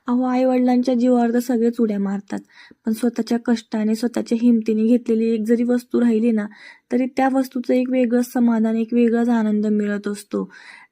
अहो, आई-वडिलांच्या जीवावर तर सगळेच उड्या मारतात. पण स्वतःच्या कष्टाने, स्वतःच्या हिमतीने घेतलेली एक जरी वस्तू राहिली ना, तरी त्या वस्तूचं एक वेगळंच समाधान, एक वेगळाच आनंद मिळत असतो.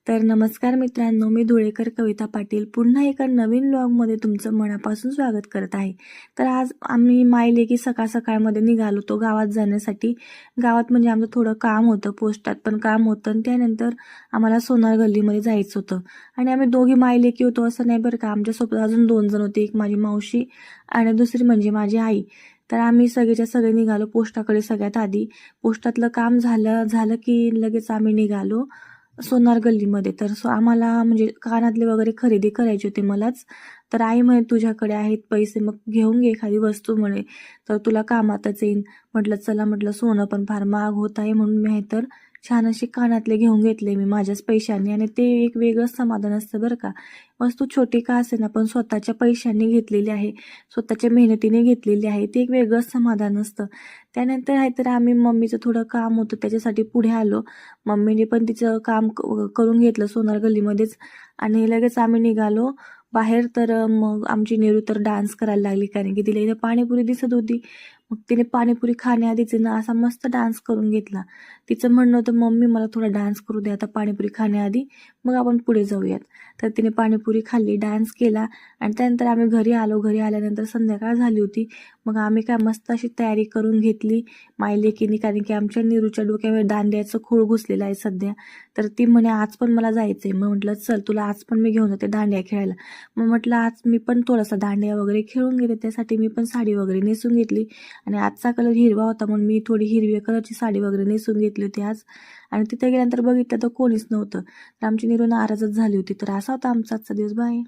तर नमस्कार मित्रांनो, मी धुळेकर कविता पाटील पुन्हा एका नवीन व्लॉगमध्ये तुमचं मनापासून स्वागत करत आहे. तर आज आम्ही मायलेकी सकाळ-सकाळमध्ये निघालो होतो गावात जाण्यासाठी. गावात म्हणजे आमचं थोडं काम होतं, पोस्टात पण काम होतं आणि त्यानंतर आम्हाला सोनार गल्लीमध्ये जायचं होतं. आणि आम्ही दोघी मायलेकी होतो असं नाही बरं का. आमच्यासोबत अजून 2 जण होते. एक माझी मावशी आणि दुसरी म्हणजे माझी आई. तर आम्ही सगळेच्या सगळे निघालो पोस्टाकडे सगळ्यात आधी. पोस्टातलं काम झालं झालं की लगेच आम्ही निघालो सोनार गल्लीमध्ये. तर आम्हाला म्हणजे कानातले वगैरे खरेदी करायची होती मलाच. तर आई म्हणे, "तुझ्याकडे आहेत पैसे, मग घेऊन घे एखादी वस्तू," म्हणे, "तर तुला कामातच येईन." म्हटलं, "चला," म्हटलं, "सोनं पण फार महाग होत आहे." म्हणून मी तर छान असे कानातले घेऊन घेतले मी माझ्याच पैशांनी आणि ते एक वेगळंच समाधान असतं बरं का. वस्तू छोटी का असेना पण स्वतःच्या पैशांनी घेतलेली आहे, स्वतःच्या मेहनतीने घेतलेली आहे, ते एक वेगळंच समाधान असतं. त्यानंतर आहे तर आम्ही मम्मीचं थोडं काम होतं त्याच्यासाठी पुढे आलो. मम्मीने पण तिचं काम करून घेतलं सोनार गल्लीमध्येच आणि लगेच आम्ही निघालो बाहेर. तर मग आमची निरू तर डान्स करायला लागली कारण की तिला इथं पाणीपुरी दिसत होती. मग तिने पाणीपुरी खाण्याआधीच ना असा मस्त डान्स करून घेतला. तिचं म्हणणं होतं, "मम्मी मला थोडा डान्स करू दे आता पाणीपुरी खाण्याआधी, मग आपण पुढे जाऊयात." तर तिने पाणीपुरी खाल्ली, डान्स केला आणि त्यानंतर आम्ही घरी आलो. घरी आल्यानंतर संध्याकाळ झाली होती. मग आम्ही काय मस्त अशी तयारी करून घेतली मायलेकीनी कारण की आमच्या निरूच्या डोक्यावर दांड्याचं खूळ घुसलेलं आहे सध्या. तर ती म्हणे, "आज पण मला जायचंय." मग म्हटलं, "चल तुला आज पण मी घेऊन जाते दांडिया खेळायला." मग म्हटलं, "आज मी पण थोडासा दांडिया वगैरे खेळून घेते." त्यासाठी मी पण साडी वगैरे नेसून घेतली आणि आजचा कलर हिरवा होता म्हणून मी थोडी हिरव्या कलरची साडी वगैरे नेसून घेतली होती आज. आणि तिथे गेल्यानंतर बघितलं तर कोणीच नव्हतं. तर आमची निरू नाराजच झाली होती. तर असा होता आमचा आजचा दिवस. बाय.